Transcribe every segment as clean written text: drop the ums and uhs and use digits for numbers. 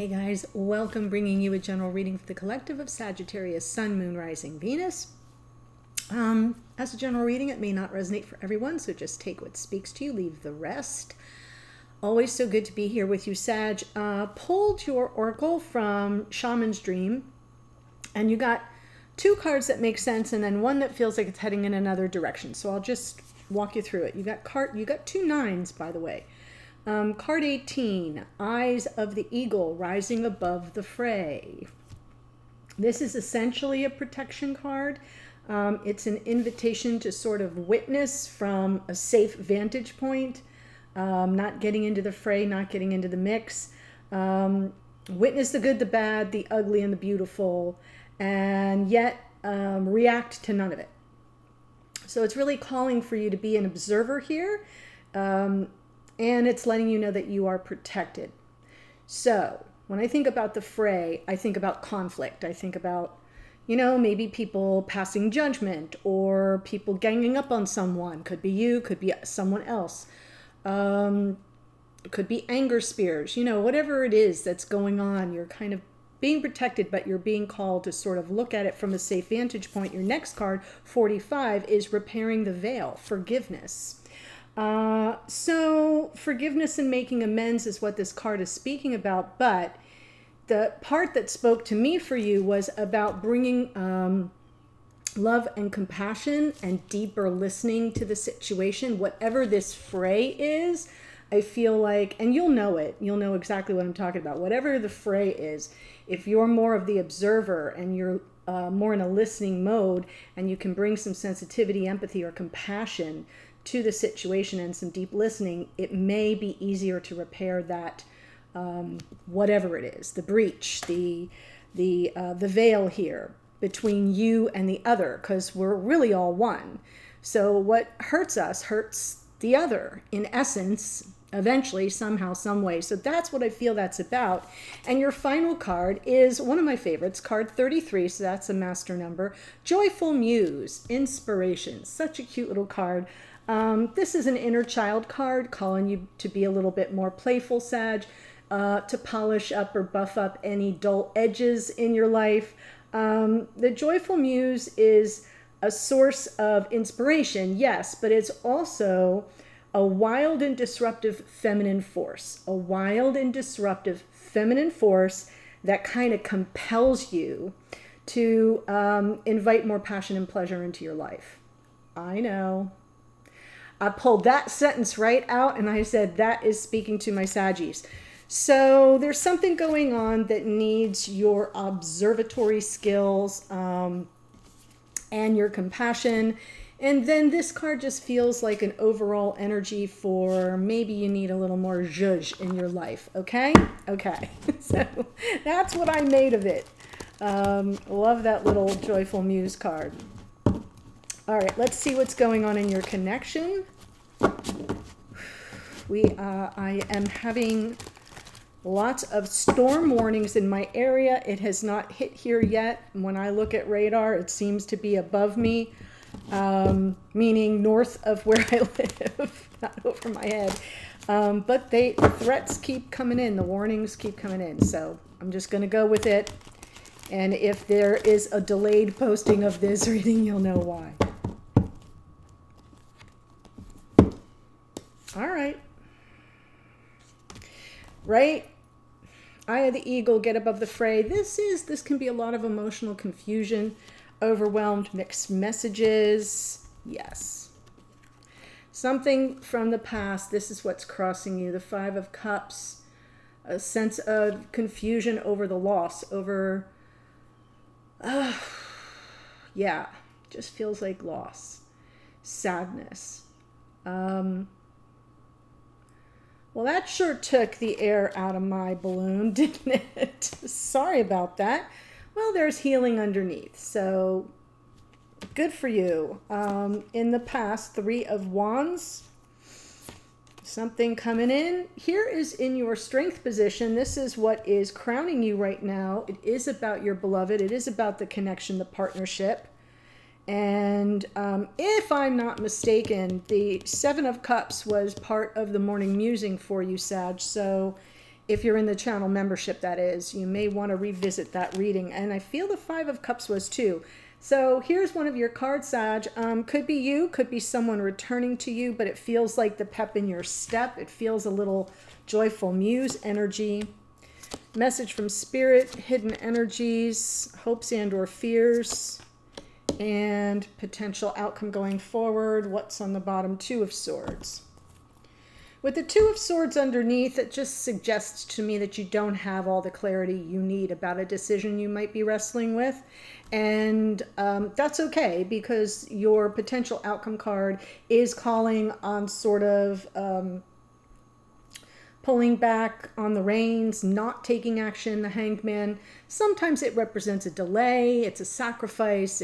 Hey guys, welcome, bringing you a general reading for the collective of Sagittarius, Sun, Moon, Rising, Venus. As a general reading, it may not resonate for everyone, so just take what speaks to you, leave the rest. Always so good to be here with you, Sag. Pulled your oracle from Shaman's Dream, and you got two cards that make sense, and then one that feels like it's heading in another direction. So I'll just walk you through it. You got two nines, by the way. Card 18, Eyes of the Eagle rising above the fray. This is essentially a protection card. It's an invitation to sort of witness from a safe vantage point, not getting into the fray, not getting into the mix. Witness the good, the bad, the ugly, and the beautiful, and yet react to none of it. So it's really calling for you to be an observer here. And it's letting you know that you are protected. So when I think about the fray, I think about conflict. I think about, maybe people passing judgment or people ganging up on someone. Could be you, could be someone else. Could be anger spears. Whatever it is that's going on, you're kind of being protected, but you're being called to sort of look at it from a safe vantage point. Your next card, 45, is repairing the veil, forgiveness. So forgiveness and making amends is what this card is speaking about, but the part that spoke to me for you was about bringing love and compassion and deeper listening to the situation, whatever this fray is. I feel like, and you'll know exactly what I'm talking about, whatever the fray is, if you're more of the observer and you're more in a listening mode, and you can bring some sensitivity, empathy, or compassion to the situation and some deep listening, it may be easier to repair that, whatever it is, the breach, the veil here between you and the other, because we're really all one. So what hurts us hurts the other, in essence, eventually, somehow, some way. So that's what I feel that's about. And your final card is one of my favorites, card 33, so that's a master number, Joyful Muse, Inspiration. Such a cute little card. This is an inner child card, calling you to be a little bit more playful, Sag, to polish up or buff up any dull edges in your life. The Joyful Muse is a source of inspiration, yes, but it's also a wild and disruptive feminine force. A wild and disruptive feminine force that kind of compels you to invite more passion and pleasure into your life. I know. I pulled that sentence right out and I said, that is speaking to my Saggies. So there's something going on that needs your observatory skills and your compassion. And then this card just feels like an overall energy for maybe you need a little more zhuzh in your life. Okay? Okay. So that's what I made of it. Love that little Joyful Muse card. All right, let's see what's going on in your connection. I am having lots of storm warnings in my area. It has not hit here yet. When I look at radar, it seems to be above me, meaning north of where I live, not over my head. But the threats keep coming in. The warnings keep coming in. So I'm just going to go with it. And if there is a delayed posting of this reading, you'll know why. All right. Right? Eye of the Eagle, get above the fray. This can be a lot of emotional confusion, overwhelmed, mixed messages. Yes. Something from the past. This is what's crossing you. The Five of Cups. A sense of confusion over the loss, over, yeah, just feels like loss. Sadness. Well, that sure took the air out of my balloon, didn't it? Sorry about that. Well, there's healing underneath, so good for you. In the past, Three of Wands, something coming in. Here is in your strength position. This is what is crowning you right now. It is about your beloved. It is about the connection, the partnership. And if I'm not mistaken, the Seven of Cups was part of the morning musing for you, Sag. So If you're in the channel membership, that is, you may want to revisit that reading. And I feel the Five of Cups was too. So here's one of your cards, Sag. Could be you, could be someone returning to you, but it feels like the pep in your step. It feels a little joyful muse energy. Message from Spirit, hidden energies, hopes and or fears, and potential outcome going forward. What's on the bottom? Two of Swords. With the Two of Swords underneath, it just suggests to me that you don't have all the clarity you need about a decision you might be wrestling with. And that's okay, because your potential outcome card is calling on sort of pulling back on the reins, not taking action, the Hanged Man. Sometimes it represents a delay, it's a sacrifice,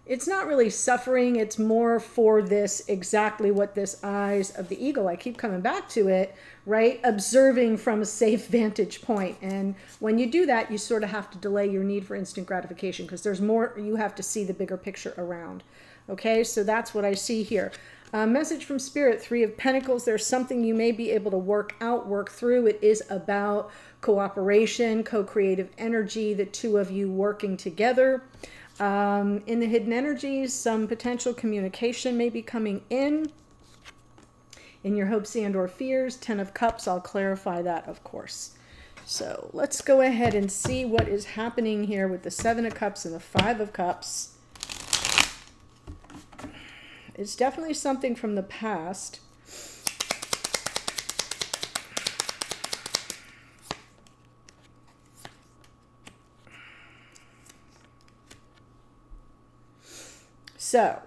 it's not really suffering, it's more for this, exactly what this Eyes of the Eagle, I keep coming back to it, right? Observing from a safe vantage point. And when you do that, you sort of have to delay your need for instant gratification, because there's more, you have to see the bigger picture around. Okay, so that's what I see here. Message from Spirit, Three of Pentacles. There's something you may be able to work out, work through. It is about cooperation, co-creative energy, the two of you working together. In the hidden energies, some potential communication may be coming in your hopes and or fears. Ten of Cups, I'll clarify that, of course. So let's go ahead and see what is happening here with the Seven of Cups and the Five of Cups. It's definitely something from the past. So,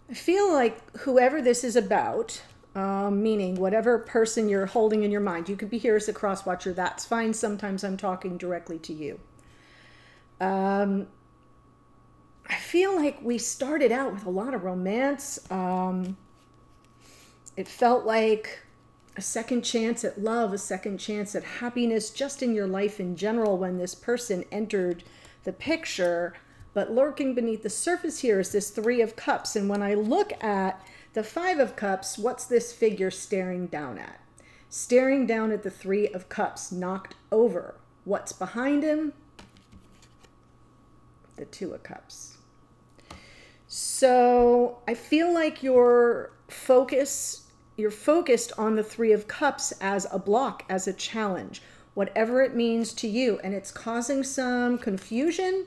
I feel like whoever this is about, meaning whatever person you're holding in your mind, you could be here as a cross watcher, that's fine. Sometimes I'm talking directly to you. I feel like we started out with a lot of romance. It felt like a second chance at love, a second chance at happiness, just in your life in general when this person entered the picture. But lurking beneath the surface here is this Three of Cups. And when I look at the Five of Cups, what's this figure staring down at? Staring down at the Three of Cups, knocked over. What's behind him? The Two of Cups. So I feel like you're focused on the Three of Cups as a block, as a challenge, whatever it means to you. And it's causing some confusion.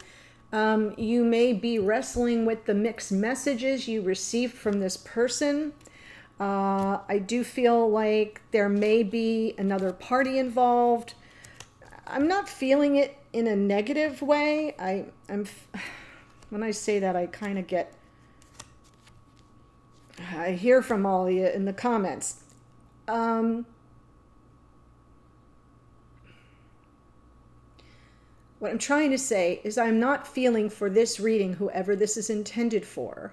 You may be wrestling with the mixed messages you received from this person. I do feel like there may be another party involved. I'm not feeling it in a negative way. When I say that, I kind of get, I hear from all of you in the comments. What I'm trying to say is I'm not feeling for this reading, whoever this is intended for,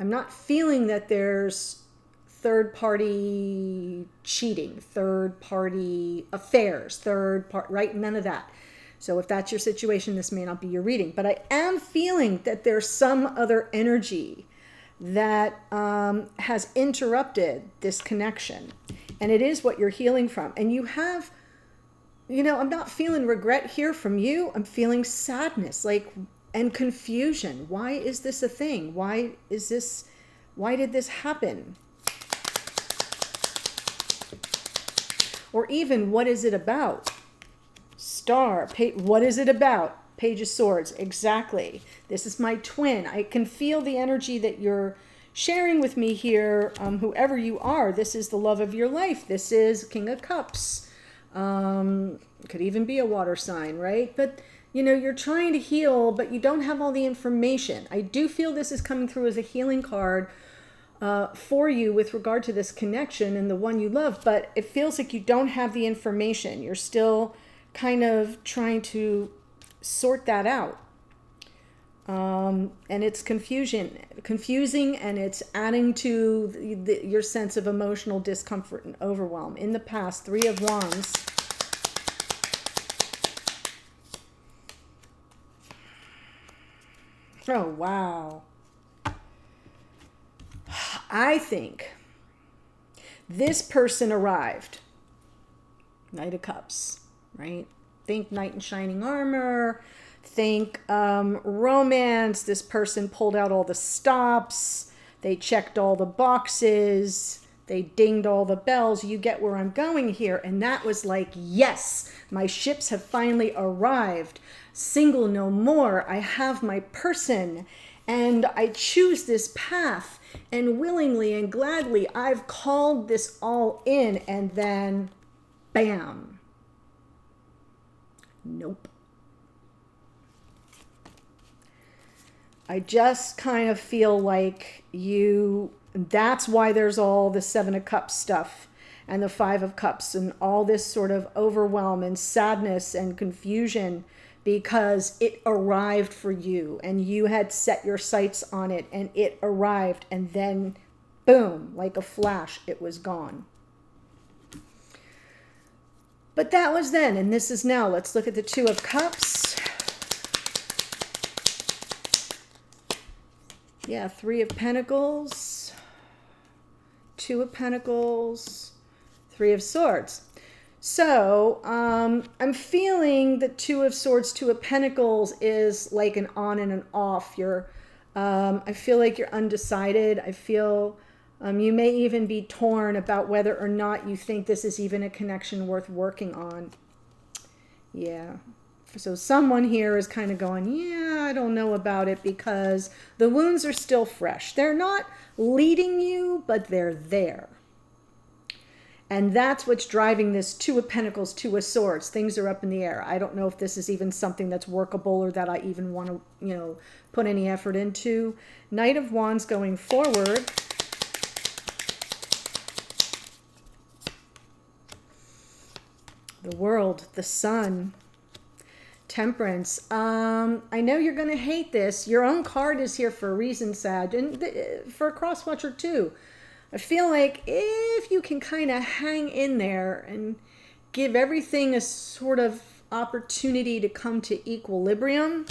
I'm not feeling that there's third-party cheating, third-party affairs, right? None of that. So if that's your situation, this may not be your reading. But I am feeling that there's some other energy that has interrupted this connection. And it is what you're healing from. And you have, I'm not feeling regret here from you. I'm feeling sadness, and confusion. Why is this a thing? Why did this happen? Or even, what is it about? Star, what is it about? Page of Swords, exactly. This is my twin. I can feel the energy that you're sharing with me here. Whoever you are, this is the love of your life. This is King of Cups. Could even be a water sign, right? But, you're trying to heal, but you don't have all the information. I do feel this is coming through as a healing card for you with regard to this connection and the one you love, but it feels like you don't have the information. You're still kind of trying to sort that out. And it's confusing, and it's adding to your sense of emotional discomfort and overwhelm. In the past, Three of Wands. Oh, wow. I think This person arrived. Knight of Cups, right? Think knight in shining armor. Think romance. This person pulled out all the stops. They checked all the boxes. They dinged all the bells. You get where I'm going here. And that was like, yes, my ships have finally arrived. Single no more. I have my person. And I choose this path. And willingly and gladly, I've called this all in. And then, bam. Nope. I just kind of feel like that's why there's all the Seven of Cups stuff and the Five of Cups and all this sort of overwhelm and sadness and confusion, because it arrived for you and you had set your sights on it and it arrived, and then boom, like a flash, it was gone. But that was then, and this is now. Let's look at the Two of Cups. Yeah, Three of Pentacles, Two of Pentacles, Three of Swords. So I'm feeling the Two of Swords, Two of Pentacles is like an on and an off. I feel like you're undecided. I feel you may even be torn about whether or not you think this is even a connection worth working on. Yeah. So someone here is kind of going, yeah, I don't know about it, because the wounds are still fresh. They're not leading you, but they're there. And that's what's driving this Two of Pentacles, Two of Swords. Things are up in the air. I don't know if this is even something that's workable or that I even want to, put any effort into. Knight of Wands going forward. The World, the Sun, Temperance. I know you're going to hate this. Your own card is here for a reason, Sag, and for a cross watcher too. I feel like if you can kind of hang in there and give everything a sort of opportunity to come to equilibrium,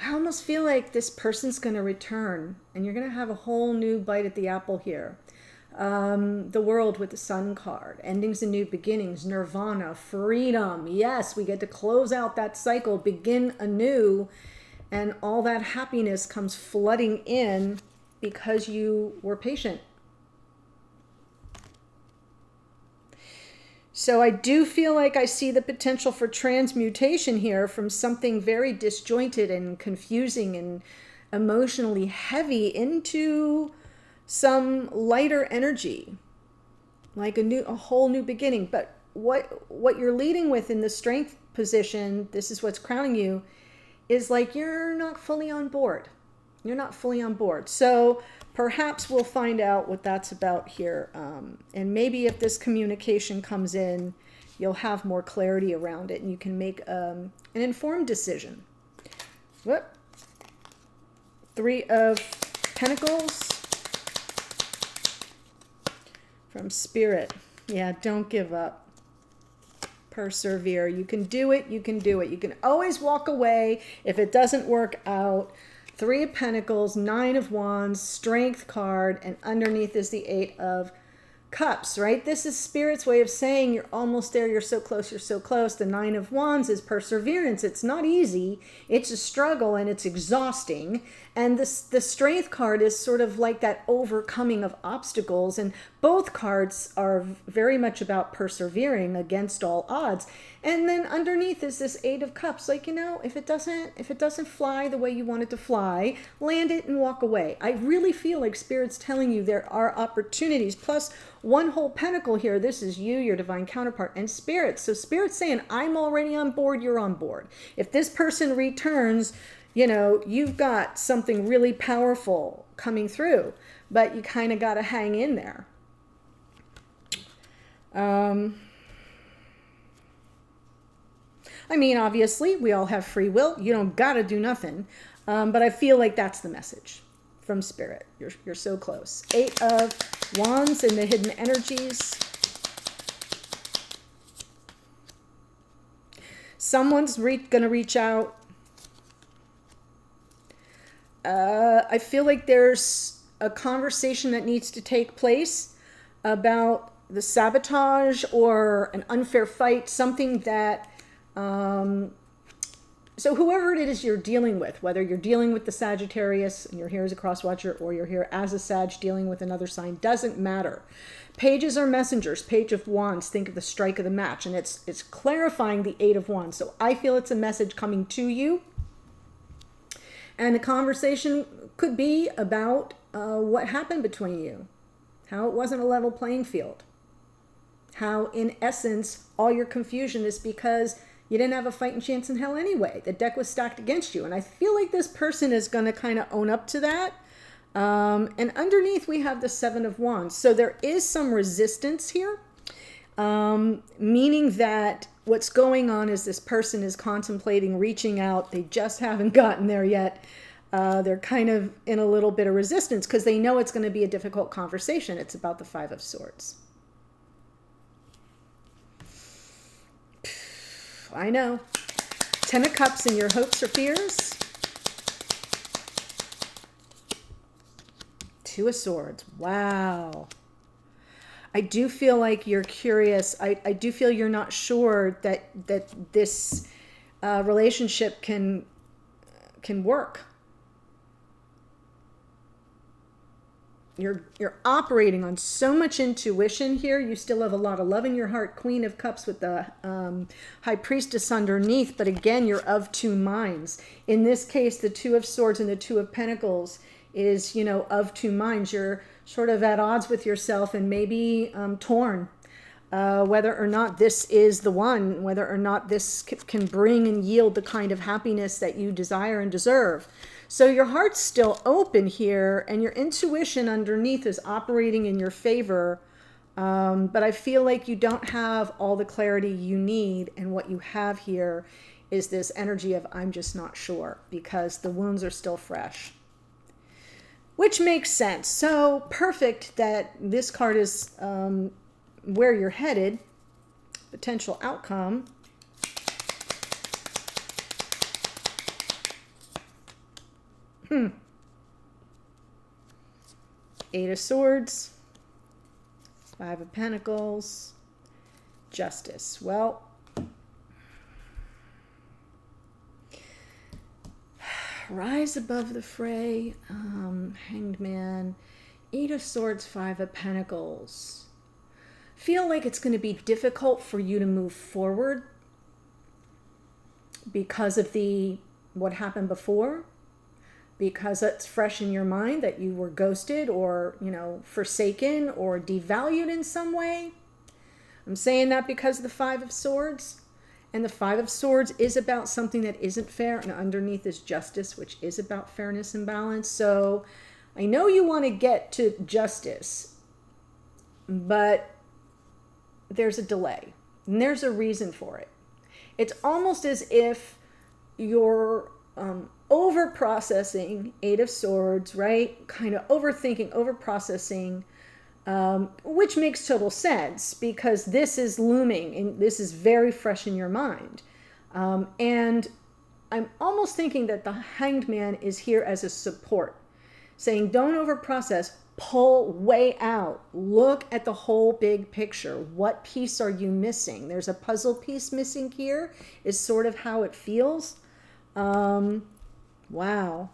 I almost feel like this person's going to return and you're going to have a whole new bite at the apple here. The World with the Sun card, endings and new beginnings, nirvana, freedom. Yes, we get to close out that cycle, begin anew, and all that happiness comes flooding in because you were patient. So I do feel like I see the potential for transmutation here from something very disjointed and confusing and emotionally heavy into some lighter energy, like a whole new beginning. But what you're leading with in the strength position, this is what's crowning you, is like you're not fully on board. You're not fully on board. So perhaps we'll find out what that's about here. And maybe if this communication comes in, you'll have more clarity around it and you can make an informed decision. Whoop. Three of Pentacles from Spirit. Yeah, don't give up. Persevere. You can do it. You can do it. You can always walk away if it doesn't work out. Three of Pentacles, Nine of Wands, Strength card, and underneath is the Eight of Cups, right? This is Spirit's way of saying you're almost there, you're so close, you're so close. The Nine of Wands is perseverance. It's not easy. It's a struggle and it's exhausting. And the Strength card is sort of like that overcoming of obstacles. And both cards are very much about persevering against all odds. And then underneath is this Eight of Cups. Like, if it doesn't fly the way you want it to fly, land it and walk away. I really feel like Spirit's telling you there are opportunities. Plus one whole pentacle here. This is you, your divine counterpart, and Spirit. So Spirit's saying, I'm already on board, you're on board. If this person returns, you've got something really powerful coming through, but you kind of got to hang in there. Obviously, we all have free will. You don't got to do nothing. But I feel like that's the message from Spirit. You're so close. Eight of Wands and the hidden energies. Someone's going to reach out. I feel like there's a conversation that needs to take place. about the sabotage or an unfair fight, something that, so whoever it is you're dealing with, whether you're dealing with the Sagittarius and you're here as a cross watcher, or you're here as a Sag dealing with another sign, doesn't matter. Pages are messengers. Page of Wands, think of the strike of the match, and it's clarifying the Eight of Wands. So I feel it's a message coming to you, and the conversation could be about what happened between you, how it wasn't a level playing field, how in essence all your confusion is because you didn't have a fighting chance in hell anyway. The deck was stacked against you. And I feel like this person is going to kind of own up to that. And underneath we have the Seven of Wands. So there is some resistance here, meaning that what's going on is this person is contemplating reaching out. They just haven't gotten there yet. They're kind of in a little bit of resistance because they know it's going to be a difficult conversation. It's about the Five of Swords. I know. Ten of Cups and your hopes or fears. Two of Swords. Wow. I do feel like you're curious. I do feel you're not sure that this relationship can work. You're operating on so much intuition here. You still have a lot of love in your heart. Queen of Cups with the High Priestess underneath. But again, you're of two minds. In this case, the Two of Swords and the Two of Pentacles is, of two minds. You're sort of at odds with yourself and maybe torn. Whether or not this is the one, whether or not this can bring and yield the kind of happiness that you desire and deserve. So your heart's still open here, and your intuition underneath is operating in your favor. But I feel like you don't have all the clarity you need, and what you have here is this energy of I'm just not sure, because the wounds are still fresh. Which makes sense. So perfect that this card is where you're headed, potential outcome. Eight of Swords, Five of Pentacles, Justice. Well, rise above the fray, Hanged Man, Eight of Swords, Five of Pentacles. Feel like it's going to be difficult for you to move forward because of what happened before. Because it's fresh in your mind that you were ghosted or, forsaken or devalued in some way. I'm saying that because of the Five of Swords. And the Five of Swords is about something that isn't fair. And underneath is Justice, which is about fairness and balance. So I know you want to get to justice, but there's a delay. And there's a reason for it. It's almost as if you're over processing, Eight of Swords, right? Kind of overthinking, over processing, which makes total sense because this is looming and this is very fresh in your mind. And I'm almost thinking that the Hanged Man is here as a support, saying don't over process, pull way out, look at the whole big picture. What piece are you missing? There's a puzzle piece missing here, is sort of how it feels. Wow.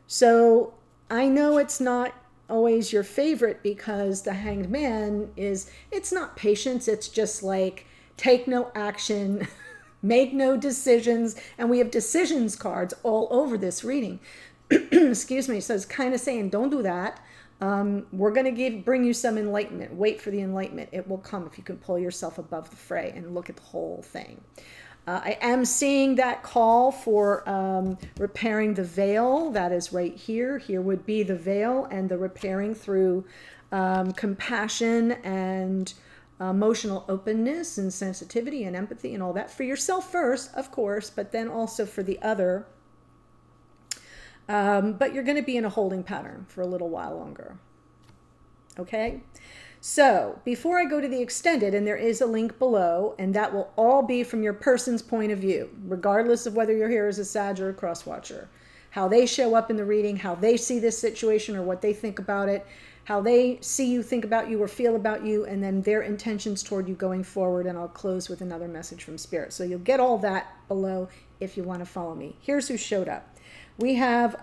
So I know it's not always your favorite because the Hanged Man it's not patience. It's just like take no action, make no decisions. And we have decisions cards all over this reading. Excuse me. So it's kind of saying, don't do that. We're going to bring you some enlightenment. Wait for the enlightenment. It will come if you can pull yourself above the fray and look at the whole thing. I am seeing that call for repairing the veil. That is right here. Here would be the veil and the repairing through compassion and emotional openness and sensitivity and empathy and all that. For yourself first, of course, but then also for the other. But you're going to be in a holding pattern for a little while longer. Okay? So before I go to the extended, and there is a link below, and that will all be from your person's point of view, regardless of whether you're here as a Sag or a cross watcher, how they show up in the reading, how they see this situation or what they think about it. how they see you, think about you, or feel about you, and then their intentions toward you going forward. And I'll close with another message from Spirit. So you'll get all that below if you want to follow me. Here's who showed up. We have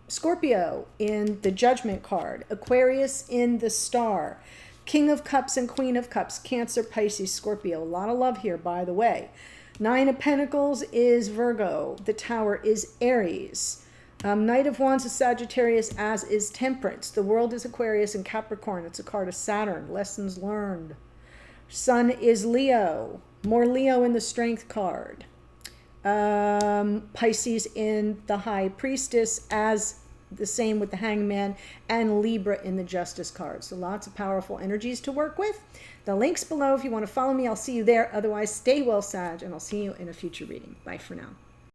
Scorpio in the Judgment card, Aquarius in the Star, King of Cups and Queen of Cups, Cancer, Pisces, Scorpio. A lot of love here, by the way. Nine of Pentacles is Virgo. The Tower is Aries. Knight of Wands is Sagittarius, as is Temperance. The World is Aquarius and Capricorn. It's a card of Saturn. Lessons learned. Sun is Leo. More Leo in the Strength card. Pisces in the High Priestess, as the same with the Hangman, and Libra in the Justice card. So lots of powerful energies to work with. The link's below if you want to follow me. I'll see you there. Otherwise, stay well, Sag, and I'll see you in a future reading. Bye for now.